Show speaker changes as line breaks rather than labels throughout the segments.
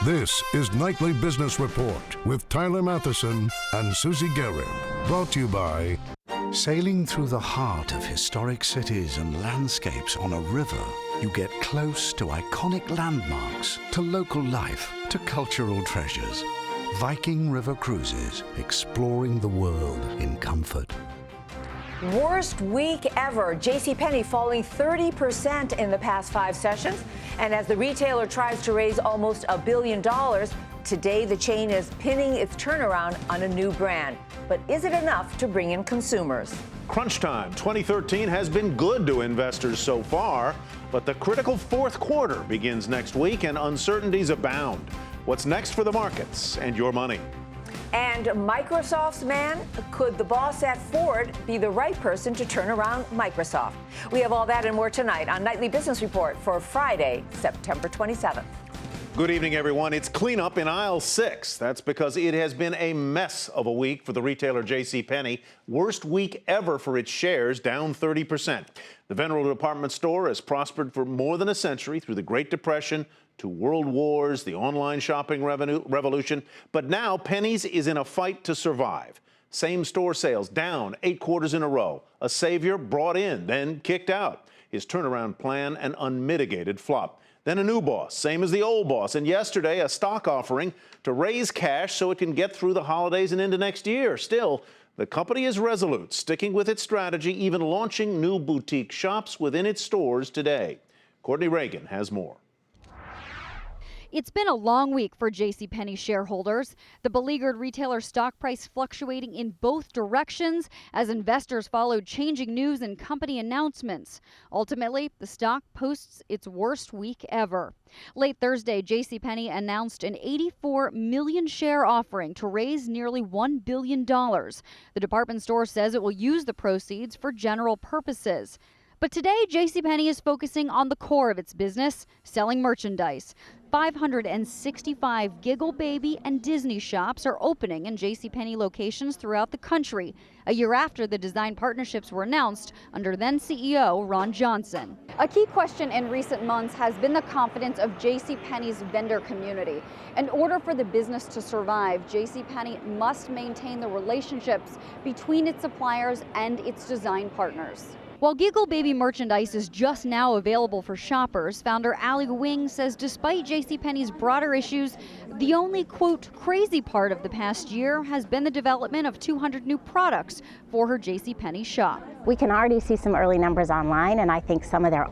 This is Nightly Business Report with Tyler Matheson and Susie Garrett. Brought to you by...
Sailing through the heart of historic cities and landscapes on a river, you get close to iconic landmarks, to local life, to cultural treasures. Viking River Cruises, exploring the world in comfort.
Worst week ever. JCPenney falling 30% in the past 5 sessions. And as the retailer tries to raise almost $1 billion, today the chain is pinning its turnaround on a new brand. But is it enough to bring in consumers?
Crunch time 2013 has been good to investors so far, but the critical fourth quarter begins next week and uncertainties abound. What's next for the markets and your money?
And Microsoft's man? Could the boss at Ford be the right person to turn around Microsoft? We have all that and more tonight on Nightly Business Report for Friday, September 27th.
Good evening, everyone. It's cleanup in aisle 6. That's because it has been a mess of a week for the retailer JCPenney. Worst week ever for its shares, down 30%. The venerable department store has prospered for more than a century through the Great Depression, to world wars, the online shopping revolution. But now Penney's is in a fight to survive. Same-store sales down 8 quarters in a row. A savior brought in, then kicked out. His turnaround plan an unmitigated flop. Then a new boss, same as the old boss. And yesterday, a stock offering to raise cash so it can get through the holidays and into next year. Still, the company is resolute, sticking with its strategy, even launching new boutique shops within its stores today. Courtney Reagan has more.
It's been a long week for JCPenney shareholders. The beleaguered retailer stock price fluctuating in both directions as investors followed changing news and company announcements. Ultimately, the stock posts its worst week ever. Late Thursday, JCPenney announced an 84 million share offering to raise nearly $1 billion. The department store says it will use the proceeds for general purposes. But today, JCPenney is focusing on the core of its business, selling merchandise. 565 Giggle Baby and Disney shops are opening in JCPenney locations throughout the country, a year after the design partnerships were announced under then CEO Ron Johnson. A key question in recent months has been the confidence of JCPenney's vendor community. In order for the business to survive, JCPenney must maintain the relationships between its suppliers and its design partners. While Giggle Baby merchandise is just now available for shoppers, founder Allie Wing says despite JCPenney's broader issues, the only, quote, crazy part of the past year has been the development of 200 new products for her JCPenney shop.
We can already see some early numbers online, and I think some of their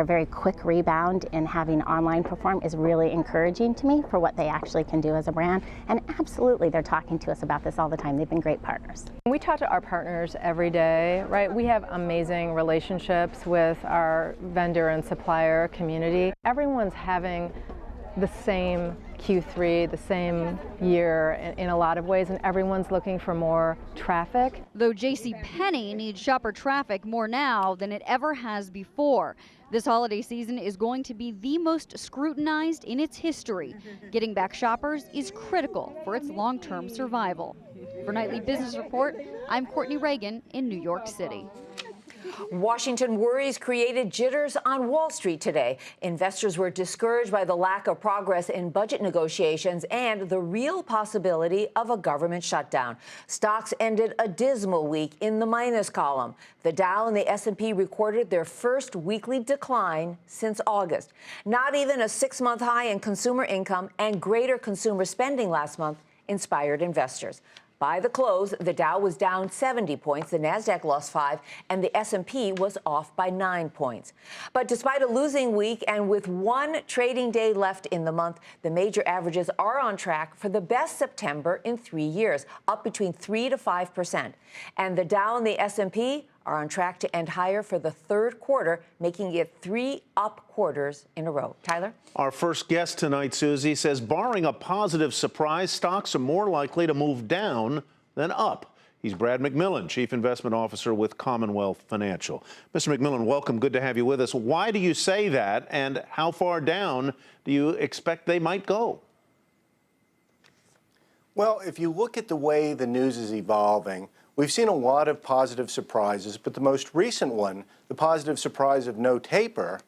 very quick rebound in having online perform is really encouraging to me for what they actually can do as a brand. And absolutely, they're talking to us about this all the time. They've been great partners.
We talk to our partners every day, right? We have amazing relationships with our vendor and supplier community. Everyone's having the same Q3, the same year in a lot of ways, and everyone's looking for more traffic.
Though JCPenney needs shopper traffic more now than it ever has before. This holiday season is going to be the most scrutinized in its history. Getting back shoppers is critical for its long-term survival. For Nightly Business Report, I'm Courtney Reagan in New York City.
Washington worries created jitters on Wall Street today. Investors were discouraged by the lack of progress in budget negotiations and the real possibility of a government shutdown. Stocks ended a dismal week in the minus column. The Dow and the S&P recorded their first weekly decline since August. Not even a 6-month high in consumer income and greater consumer spending last month inspired investors. By the close, the Dow was down 70 points, the Nasdaq lost 5, and the S&P was off by 9 points. But despite a losing week and with one trading day left in the month, the major averages are on track for the best September in 3 years, up between 3 to 5%. And the Dow and the S&P are on track to end higher for the third quarter, making it 3 up quarters in a row. Tyler?
Our first guest tonight, Susie, says barring a positive surprise, stocks are more likely to move down than up. He's Brad McMillan, Chief Investment Officer with Commonwealth Financial. Mr. McMillan, welcome. Good to have you with us. Why do you say that, and how far down do you expect they might go?
Well, if you look at the way the news is evolving, we've seen a lot of positive surprises, but the most recent one, the positive surprise of no taper,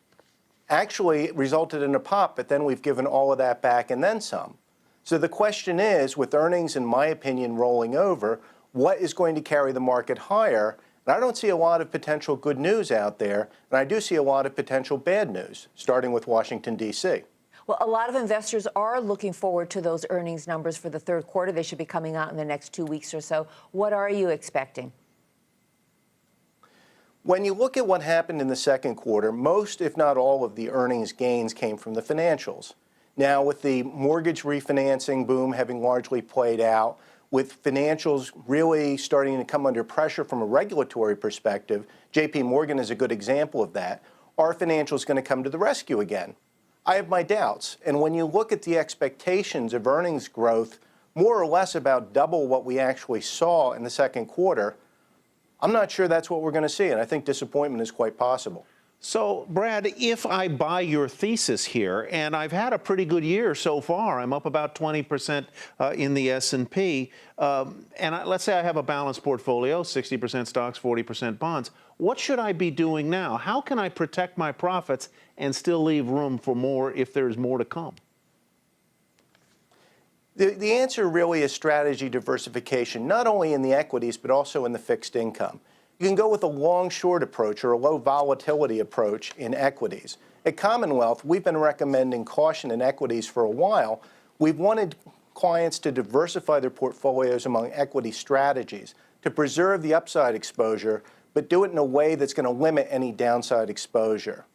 actually resulted in a pop, but then we've given all of that back and then some. So the question is, with earnings, in my opinion, rolling over, what is going to carry the market higher? And I don't see a lot of potential good news out there, and I do see a lot of potential bad news, starting with Washington, D.C.
Well, a lot of investors are looking forward to those earnings numbers for the third quarter. They should be coming out in the next 2 weeks or so. What are you expecting?
When you look at what happened in the second quarter, most, if not all, of the earnings gains came from the financials. Now, with the mortgage refinancing boom having largely played out, with financials really starting to come under pressure from a regulatory perspective, J.P. Morgan is a good example of that, are financials going to come to the rescue again? I have my doubts. And when you look at the expectations of earnings growth, more or less about double what we actually saw in the second quarter, I'm not sure that's what we're going to see, and I think disappointment is quite possible.
So, Brad, if I buy your thesis here, and I've had a pretty good year so far, I'm up about 20% in the S&P, let's say I have a balanced portfolio, 60% stocks, 40% bonds. What should I be doing now? How can I protect my profits and still leave room for more if there's more to come?
The answer really is strategy diversification, not only in the equities, but also in the fixed income. You can go with a long-short approach or a low volatility approach in equities. At Commonwealth, we've been recommending caution in equities for a while. We've wanted clients to diversify their portfolios among equity strategies, to preserve the upside exposure, but do it in a way that's going to limit any downside exposure.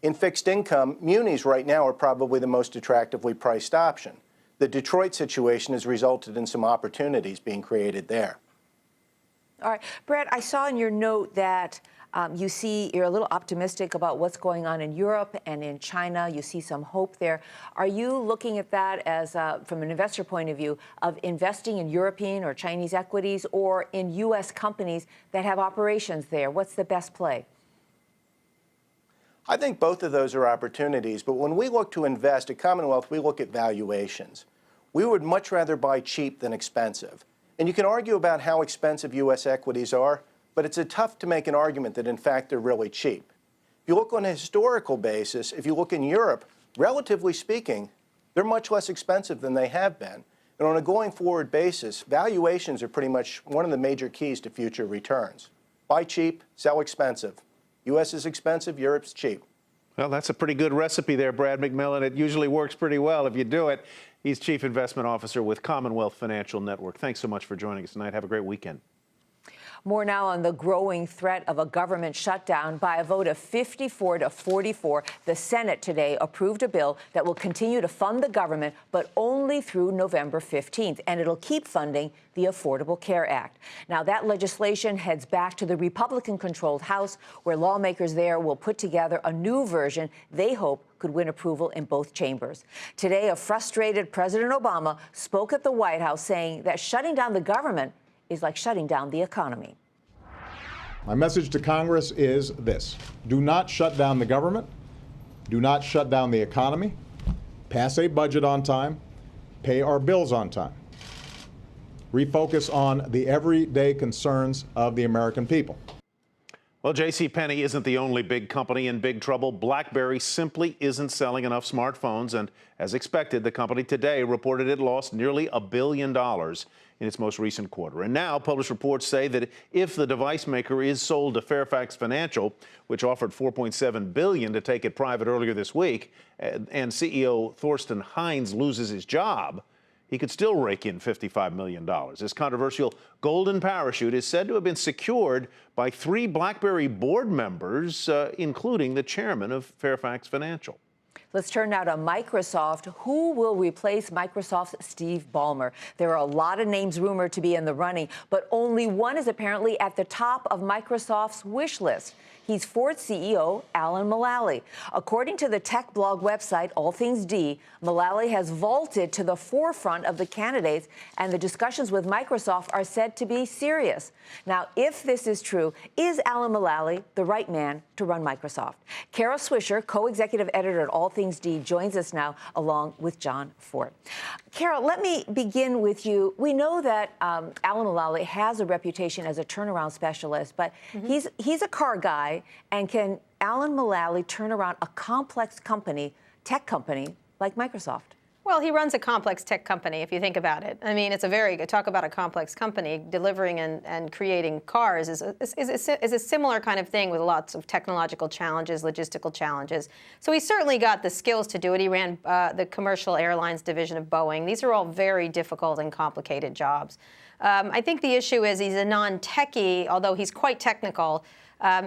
In fixed income, munis right now are probably the most attractively priced option. The Detroit situation has resulted in some opportunities being created there.
All right. Brad, I saw in your note that you're a little optimistic about what's going on in Europe and in China. You see some hope there. Are you looking at that as, from an investor point of view, of investing in European or Chinese equities or in U.S. companies that have operations there? What's the best play?
I think both of those are opportunities, but when we look to invest at Commonwealth, we look at valuations. We would much rather buy cheap than expensive. And you can argue about how expensive U.S. equities are, but it's tough to make an argument that, in fact, they're really cheap. If you look on a historical basis, if you look in Europe, relatively speaking, they're much less expensive than they have been. And on a going-forward basis, valuations are pretty much one of the major keys to future returns. Buy cheap, sell expensive. U.S. is expensive, Europe's cheap.
Well, that's a pretty good recipe there, Brad McMillan. It usually works pretty well if you do it. He's Chief Investment Officer with Commonwealth Financial Network. Thanks so much for joining us tonight. Have a great weekend.
More now on the growing threat of a government shutdown. By a vote of 54 to 44, the Senate today approved a bill that will continue to fund the government, but only through November 15th, and it'll keep funding the Affordable Care Act. Now, that legislation heads back to the Republican-controlled House, where lawmakers there will put together a new version they hope could win approval in both chambers. Today, a frustrated President Obama spoke at the White House, saying that shutting down the government is like shutting down the economy.
My message to Congress is this: do not shut down the government, do not shut down the economy, pass a budget on time, pay our bills on time, refocus on the everyday concerns of the American people.
Well, J.C. Penney isn't the only big company in big trouble. BlackBerry simply isn't selling enough smartphones, and as expected, the company today reported it lost nearly $1 billion in its most recent quarter. And now, published reports say that if the device maker is sold to Fairfax Financial, which offered $4.7 billion to take it private earlier this week, and CEO Thorsten Heinz loses his job, he could still rake in $55 million. This controversial golden parachute is said to have been secured by 3 BlackBerry board members, including the chairman of Fairfax Financial.
Let's turn now to Microsoft. Who will replace Microsoft's Steve Ballmer? There are a lot of names rumored to be in the running, but only one is apparently at the top of Microsoft's wish list. He's Ford CEO Alan Mulally. According to the tech blog website All Things D, Mulally has vaulted to the forefront of the candidates, and the discussions with Microsoft are said to be serious. Now, if this is true, is Alan Mulally the right man to run Microsoft? Kara Swisher, co-executive editor at All Things Things D joins us now, along with John Fort. Carol, let me begin with you. We know that Alan Mulally has a reputation as a turnaround specialist, but he's a car guy, and can Alan Mulally turn around a complex company, tech company, like Microsoft?
Well, he runs a complex tech company, if you think about it. I mean, it's a very good, talk about a complex company. Delivering and creating cars is a similar kind of thing with lots of technological challenges, logistical challenges. So he certainly got the skills to do it. He ran the commercial airlines division of Boeing. These are all very difficult and complicated jobs. I think the issue is he's a non-techie, although he's quite technical.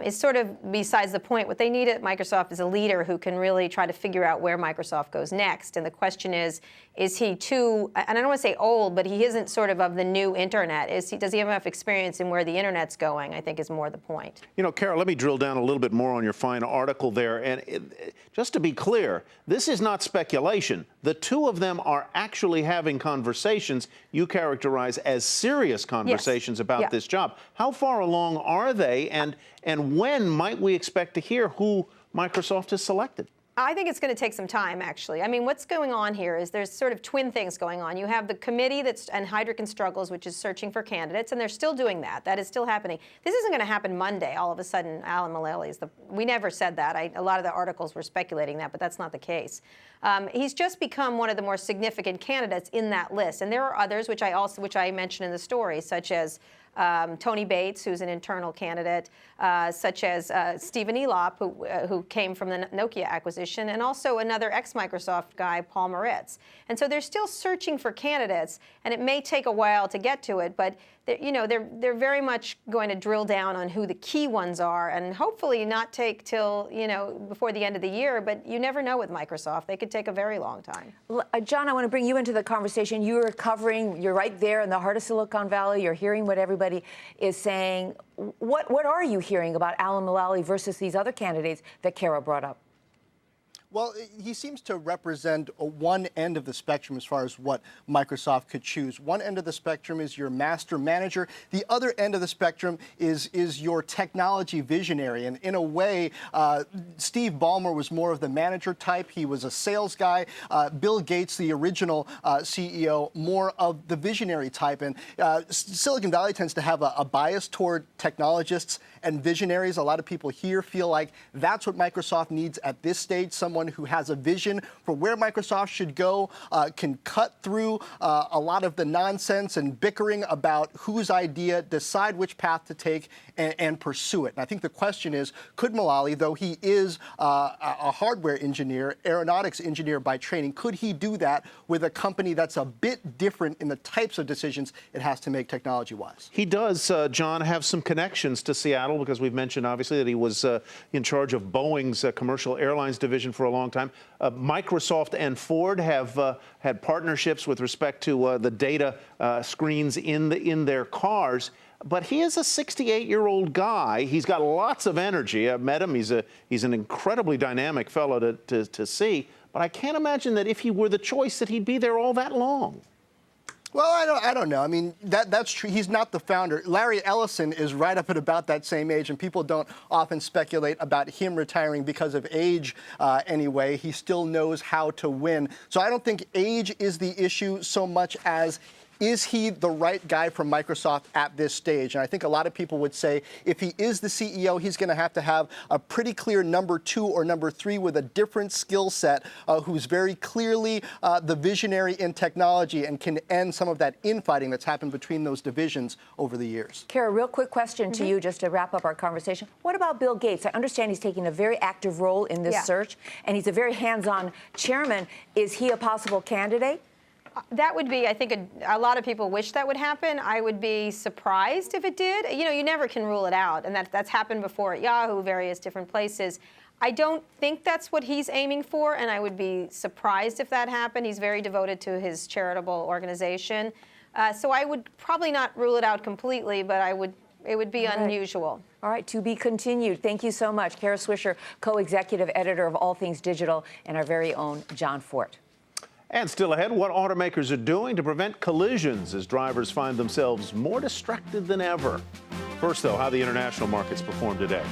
Is sort of besides the point. What they need at Microsoft is a leader who can really try to figure out where Microsoft goes next. And the question is he too, and I don't want to say old, but he isn't sort of the new internet. Does he have enough experience in where the internet's going, I think is more the point.
You know, Carol, let me drill down a little bit more on your fine article there. And just to be clear, this is not speculation. The two of them are actually having conversations you characterize as serious conversations about this job. How far along are they, and when might we expect to hear who Microsoft has selected?
I think it's going to take some time, actually. I mean, what's going on here is there's sort of twin things going on. You have the committee and Heidrick & Struggles, which is searching for candidates, and they're still doing that. That is still happening. This isn't going to happen Monday. All of a sudden, Alan Mulally is we never said that. A lot of the articles were speculating that, but that's not the case. He's just become one of the more significant candidates in that list, and there are others, which I mentioned in the story, such as Tony Bates, who's an internal candidate, such as Stephen Elop, who came from the Nokia acquisition, and also another ex-Microsoft guy, Paul Moritz. And so they're still searching for candidates, and it may take a while to get to it, but they're very much going to drill down on who the key ones are, and hopefully not take till before the end of the year. But you never know with Microsoft; they could take a very long time.
John, I want to bring you into the conversation. You're right there in the heart of Silicon Valley. You're hearing what everybody is saying. What are you hearing about Alan Mulally versus these other candidates that Kara brought up?
Well, he seems to represent one end of the spectrum as far as what Microsoft could choose. One end of the spectrum is your master manager. The other end of the spectrum is your technology visionary. And in a way, Steve Ballmer was more of the manager type. He was a sales guy. Bill Gates, the original CEO, more of the visionary type. And Silicon Valley tends to have a bias toward technologists and visionaries. A lot of people here feel like that's what Microsoft needs at this stage, someone who has a vision for where Microsoft should go, can cut through a lot of the nonsense and bickering about whose idea, decide which path to take, and pursue it. And I think the question is, could Mulally, though he is a hardware engineer, aeronautics engineer by training, could he do that with a company that's a bit different in the types of decisions it has to make technology-wise?
He does, John, have some connections to Seattle, because we've mentioned, obviously, that he was in charge of Boeing's commercial airlines division for a long time. Microsoft and Ford have had partnerships with respect to the data screens in their cars. But he is a 68-year-old guy. He's got lots of energy. I've met him. He's an incredibly dynamic fellow to see. But I can't imagine that if he were the choice that he'd be there all that long.
Well, I don't know. I mean, that's true. He's not the founder. Larry Ellison is right up at about that same age, and people don't often speculate about him retiring because of age anyway. He still knows how to win. So I don't think age is the issue so much as is he the right guy for Microsoft at this stage? And I think a lot of people would say if he is the CEO, he's going to have a pretty clear number 2 or number 3 with a different skill set, who's very clearly the visionary in technology and can end some of that infighting that's happened between those divisions over the years.
Kara, real quick question to you just to wrap up our conversation. What about Bill Gates? I understand he's taking a very active role in this search, and he's a very hands-on chairman. Is he a possible candidate?
That would be, I think, a lot of people wish that would happen. I would be surprised if it did. You never can rule it out, and that's happened before at Yahoo, various different places. I don't think that's what he's aiming for, and I would be surprised if that happened. He's very devoted to his charitable organization. So I would probably not rule it out completely, but it would be unusual.
All right, to be continued. Thank you so much. Kara Swisher, co-executive editor of All Things Digital, and our very own John Fort.
And still ahead, what automakers are doing to prevent collisions as drivers find themselves more distracted than ever. First, though, how the international markets performed today.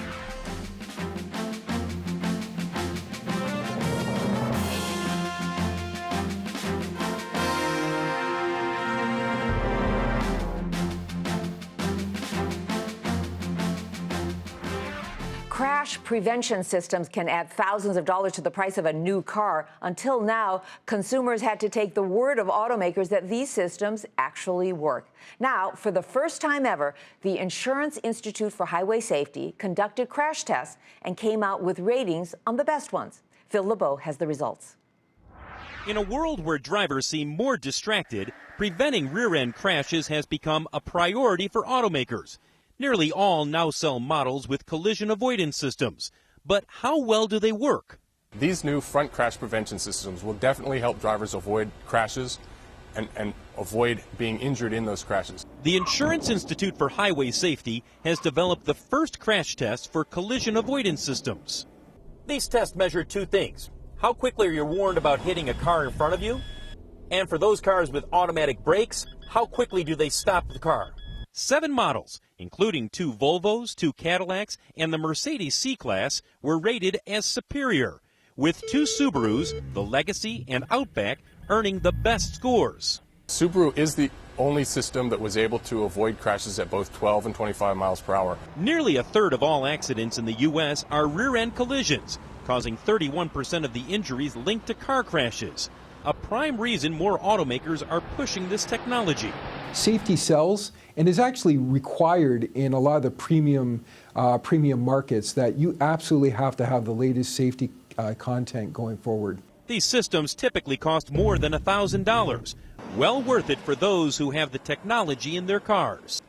Crash prevention systems can add thousands of dollars to the price of a new car. Until now, consumers had to take the word of automakers that these systems actually work. Now, for the first time ever, the Insurance Institute for Highway Safety conducted crash tests and came out with ratings on the best ones. Phil LeBeau has the results.
In a world where drivers seem more distracted, preventing rear-end crashes has become a priority for automakers. Nearly all now sell models with collision avoidance systems. But how well do they work?
These new front crash prevention systems will definitely help drivers avoid crashes and avoid being injured in those crashes.
The Insurance Institute for Highway Safety has developed the first crash test for collision avoidance systems. These tests measure two things. How quickly are you warned about hitting a car in front of you? And for those cars with automatic brakes, how quickly do they stop the car? 7 models, including 2 Volvos, 2 Cadillacs, and the Mercedes C-Class, were rated as superior, with 2 Subarus, the Legacy and Outback, earning the best scores.
Subaru is the only system that was able to avoid crashes at both 12 and 25 miles per hour.
Nearly a third of all accidents in the U.S. are rear-end collisions, causing 31% of the injuries linked to car crashes. A prime reason more automakers are pushing this technology.
Safety sells and is actually required in a lot of the premium markets, that you absolutely have to have the latest safety content going forward.
These systems typically cost more than $1,000. Well worth it for those who have the technology in their cars.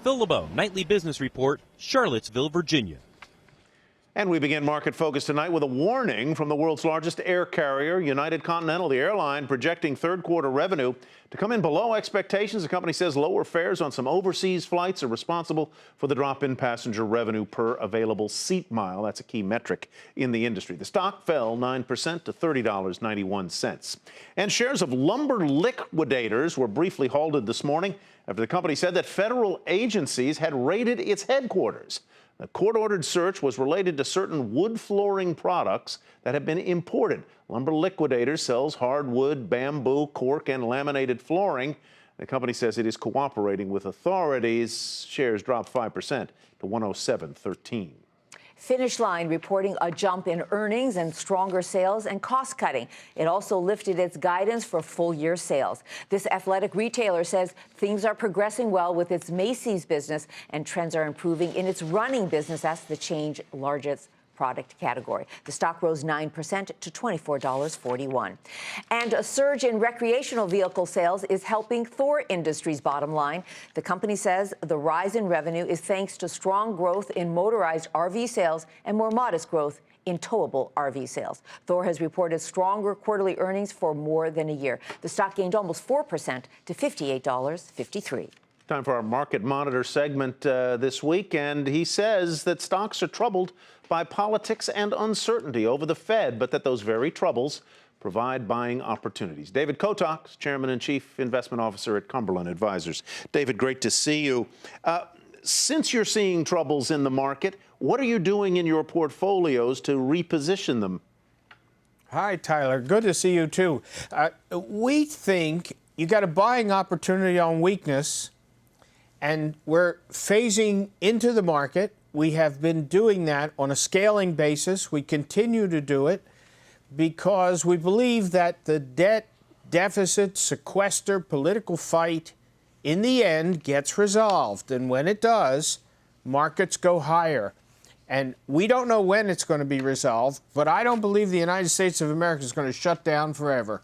Phil LeBeau, Nightly Business Report, Charlottesville, Virginia.
And we begin Market Focus tonight with a warning from the world's largest air carrier, United Continental. The airline projecting third quarter revenue to come in below expectations. The company says lower fares on some overseas flights are responsible for the drop in passenger revenue per available seat mile. That's a key metric in the industry. The stock fell 9% to $30.91. And shares of lumber liquidators were briefly halted this morning after the company said that federal agencies had raided its headquarters. The court-ordered search was related to certain wood flooring products that have been imported. Lumber Liquidators sells hardwood, bamboo, cork, and laminated flooring. The company says it is cooperating with authorities. Shares dropped 5% to $107.13.
Finish Line reporting a jump in earnings and stronger sales and cost cutting. It also lifted its guidance for full-year sales. This athletic retailer says things are progressing well with its Macy's business, and trends are improving in its running business. That's the chain's largest product category. The stock rose 9% to $24.41. And a surge in recreational vehicle sales is helping Thor Industries' bottom line. The company says the rise in revenue is thanks to strong growth in motorized RV sales and more modest growth in towable RV sales. Thor has reported stronger quarterly earnings for more than a year. The stock gained almost 4% to $58.53.
Time for our Market Monitor segment this week, and he says that stocks are troubled by politics and uncertainty over the Fed, but that those very troubles provide buying opportunities. David Kotok, Chairman and Chief Investment Officer at Cumberland Advisors. David, great to see you. Since you're seeing troubles in the market, what are you doing in your portfolios to reposition them?
Hi, Tyler. Good to see you, too. We think you got a buying opportunity on weakness, and we're phasing into the market. We have been doing that on a scaling basis. We continue to do it because we believe that the debt deficit sequester political fight in the end gets resolved. And when it does, markets go higher. And we don't know when it's going to be resolved, but I don't believe the United States of America is going to shut down forever.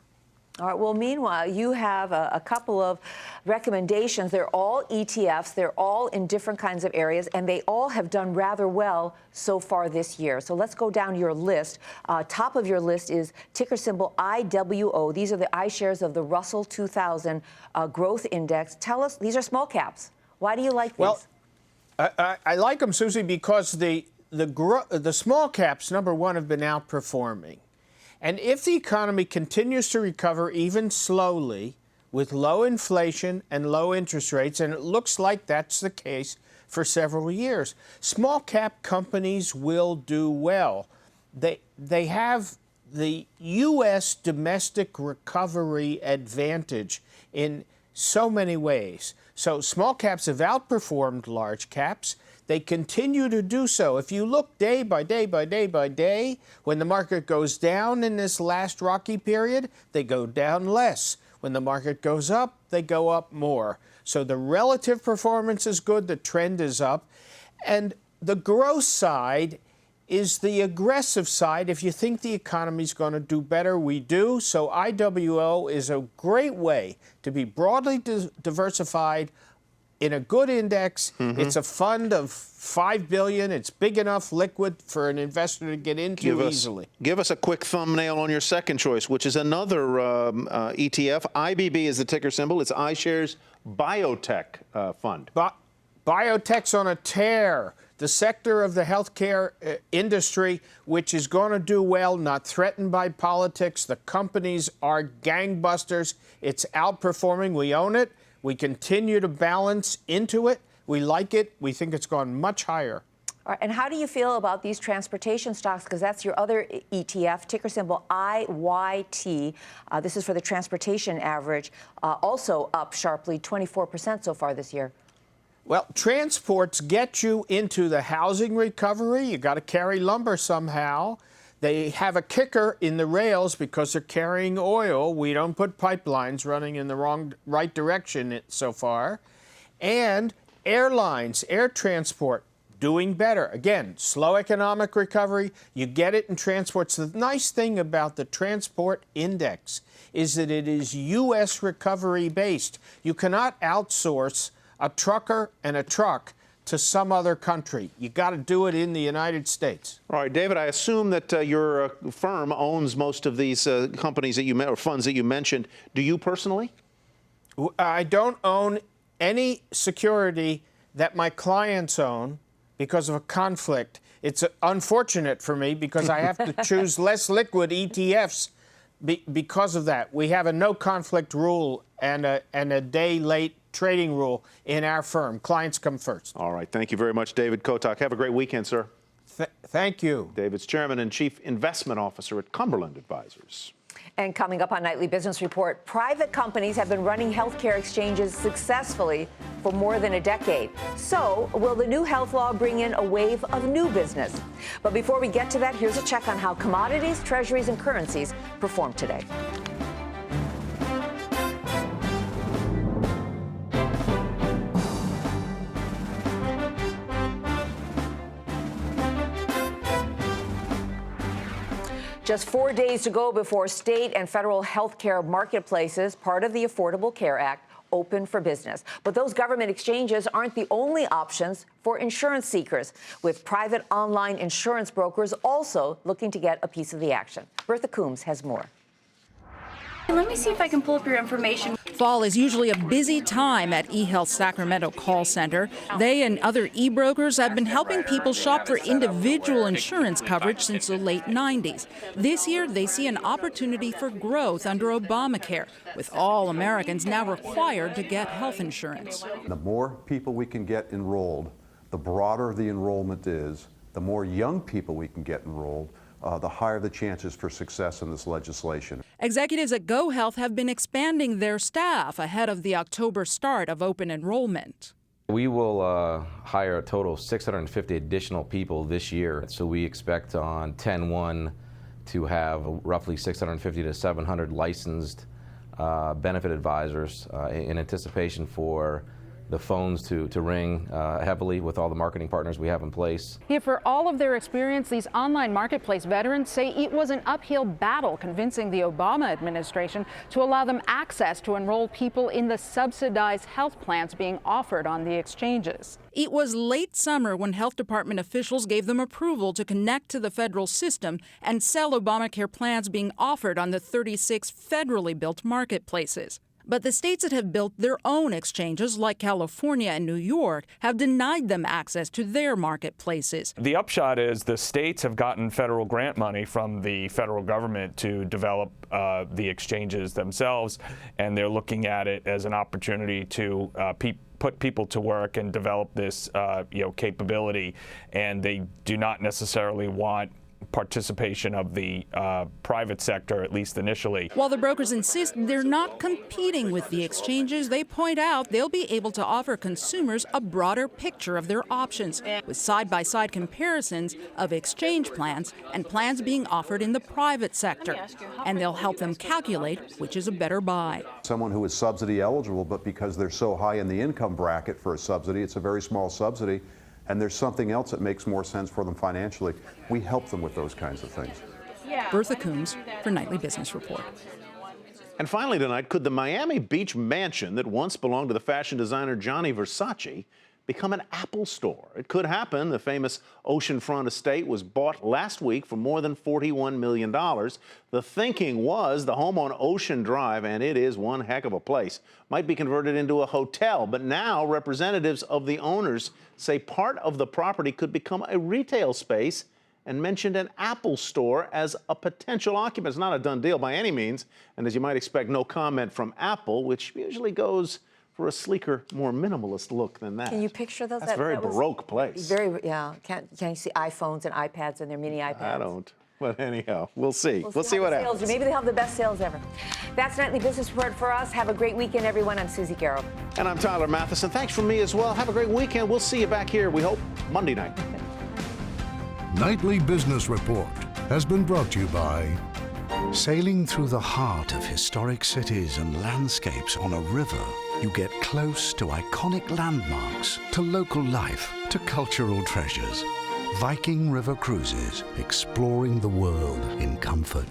All right. Well, meanwhile, you have a couple of recommendations. They're all ETFs. They're all in different kinds of areas, and they all have done rather well so far this year. So let's go down your list. Top of your list is ticker symbol IWO. These are the iShares of the Russell 2000 Growth Index. Tell us, these are small caps. Why do you like these?
Well, I like them, Susie, because the small caps, number one, have been outperforming. And if the economy continues to recover even slowly with low inflation and low interest rates, and it looks like that's the case for several years, small cap companies will do well. They have the U.S. domestic recovery advantage in so many ways. So small caps have outperformed large caps. They continue to do so. If you look day by day by day by day, when the market goes down in this last rocky period, they go down less. When the market goes up, they go up more. So the relative performance is good, the trend is up. And the growth side is the aggressive side. If you think the economy's going to do better, we do. So IWO is a great way to be broadly diversified in a good index. It's a fund of $5 billion. It's big enough liquid for an investor to get into easily.
Give us a quick thumbnail on your second choice, which is another ETF. IBB is the ticker symbol. It's iShares Biotech Fund.
Biotech's on a tear. The sector of the healthcare industry, which is going to do well, not threatened by politics. The companies are gangbusters. It's outperforming. We own it. We continue to balance into it. We like it. We think it's gone much higher.
All right, and how do you feel about these transportation stocks? Because that's your other ETF, ticker symbol IYT. This is for the transportation average, also up sharply, 24% so far this year.
Well, transports get you into the housing recovery. You got to carry lumber somehow. They have a kicker in the rails because they're carrying oil. We don't put pipelines running in the right direction so far. And airlines, air transport, doing better. Again, slow economic recovery. You get it in transports. The nice thing about the transport index is that it is U.S. recovery based. You cannot outsource a trucker and a truck to some other country. You got to do it in the United States.
All right, David, I assume that your firm owns most of these companies that or funds that you mentioned. Do you personally?
I don't own any security that my clients own because of a conflict. It's unfortunate for me because I have to choose less liquid ETFs because of that. We have a no conflict rule and a day late trading rule in our firm. Clients come first.
All right. Thank you very much, David Kotak. Have a great weekend, sir.
Thank you.
David's Chairman and Chief Investment Officer at Cumberland Advisors.
And coming up on Nightly Business Report, private companies have been running healthcare exchanges successfully for more than a decade. So, will the new health law bring in a wave of new business? But before we get to that, here's a check on how commodities, treasuries, and currencies performed today. Just 4 days to go before state and federal health care marketplaces, part of the Affordable Care Act, open for business. But those government exchanges aren't the only options for insurance seekers, with private online insurance brokers also looking to get a piece of the action. Bertha Coombs has more.
Let me see if I can pull up your information.
Fall is usually a busy time at eHealth Sacramento call center. They and other e-brokers have been helping people shop for individual insurance coverage since the late 90s. This year, they see an opportunity for growth under Obamacare, with all Americans now required to get health insurance.
The more people we can get enrolled, the broader the enrollment is, the more young people we can get enrolled, the higher the chances for success in this legislation.
Executives at GoHealth have been expanding their staff ahead of the October start of open enrollment.
We will hire a total of 650 additional people this year. So we expect on 10/1 to have roughly 650 to 700 licensed benefit advisors in anticipation for the phones to ring heavily with all the marketing partners we have in place.
Yet for all of their experience, these online marketplace veterans say it was an uphill battle convincing the Obama administration to allow them access to enroll people in the subsidized health plans being offered on the exchanges.
It was late summer when health department officials gave them approval to connect to the federal system and sell Obamacare plans being offered on the 36 federally built marketplaces. But the states that have built their own exchanges, like California and New York, have denied them access to their marketplaces.
The upshot is the states have gotten federal grant money from the federal government to develop the exchanges themselves, and they're looking at it as an opportunity to put people to work and develop this capability, and they do not necessarily want participation of the private sector, at least initially.
While the brokers insist they're not competing with the exchanges, they point out they'll be able to offer consumers a broader picture of their options, with side-by-side comparisons of exchange plans and plans being offered in the private sector. And they'll help them calculate which is a better buy.
Someone who is subsidy eligible, but because they're so high in the income bracket for a subsidy, it's a very small subsidy, and there's something else that makes more sense for them financially, we help them with those kinds of things.
Bertha Coombs for Nightly Business Report.
And finally tonight, could the Miami Beach mansion that once belonged to the fashion designer Gianni Versace become an Apple store? It could happen. The famous oceanfront estate was bought last week for more than $41 million. The thinking was the home on Ocean Drive, and it is one heck of a place, might be converted into a hotel. But now representatives of the owners say part of the property could become a retail space and mentioned an Apple store as a potential occupant. It's not a done deal by any means. And as you might expect, no comment from Apple, which usually goes for a sleeker, more minimalist look than that.
Can you picture those?
That's a very baroque place.
Very, yeah. Can you see iPhones and iPads and their mini iPads?
I don't. But anyhow, we'll see. We'll see what happens.
Maybe they'll have the best sales ever. That's Nightly Business Report for us. Have a great weekend, everyone. I'm Susie Garrow.
And I'm Tyler Mathisen. Thanks from me as well. Have a great weekend. We'll see you back here, we hope, Monday night.
Nightly Business Report has been brought to you by
Sailing through the heart of historic cities and landscapes on a river, you get close to iconic landmarks, to local life, to cultural treasures. Viking River Cruises, exploring the world in comfort.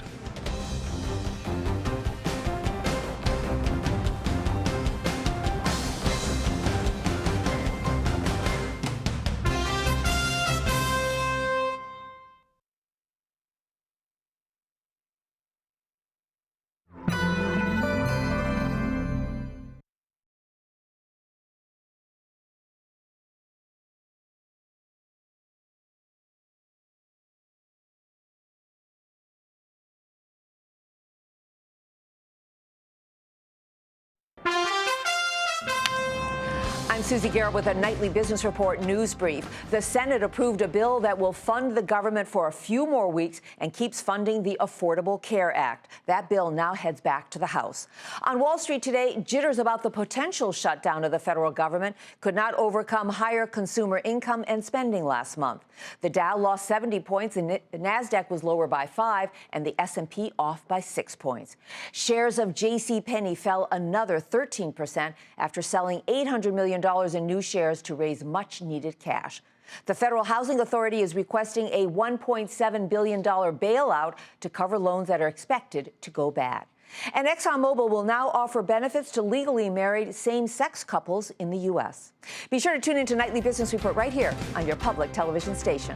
I'm Susie Garrett with a Nightly Business Report news brief. The Senate approved a bill that will fund the government for a few more weeks and keeps funding the Affordable Care Act. That bill now heads back to the House. On Wall Street today, jitters about the potential shutdown of the federal government could not overcome higher consumer income and spending last month. The Dow lost 70 points, and NASDAQ was lower by 5, and the S&P off by 6 points. Shares of Penney fell another 13% after selling $800 million in new shares to raise much-needed cash. The Federal Housing Authority is requesting a $1.7 billion bailout to cover loans that are expected to go bad. And ExxonMobil will now offer benefits to legally married same-sex couples in the U.S. Be sure to tune into Nightly Business Report right here on your public television station.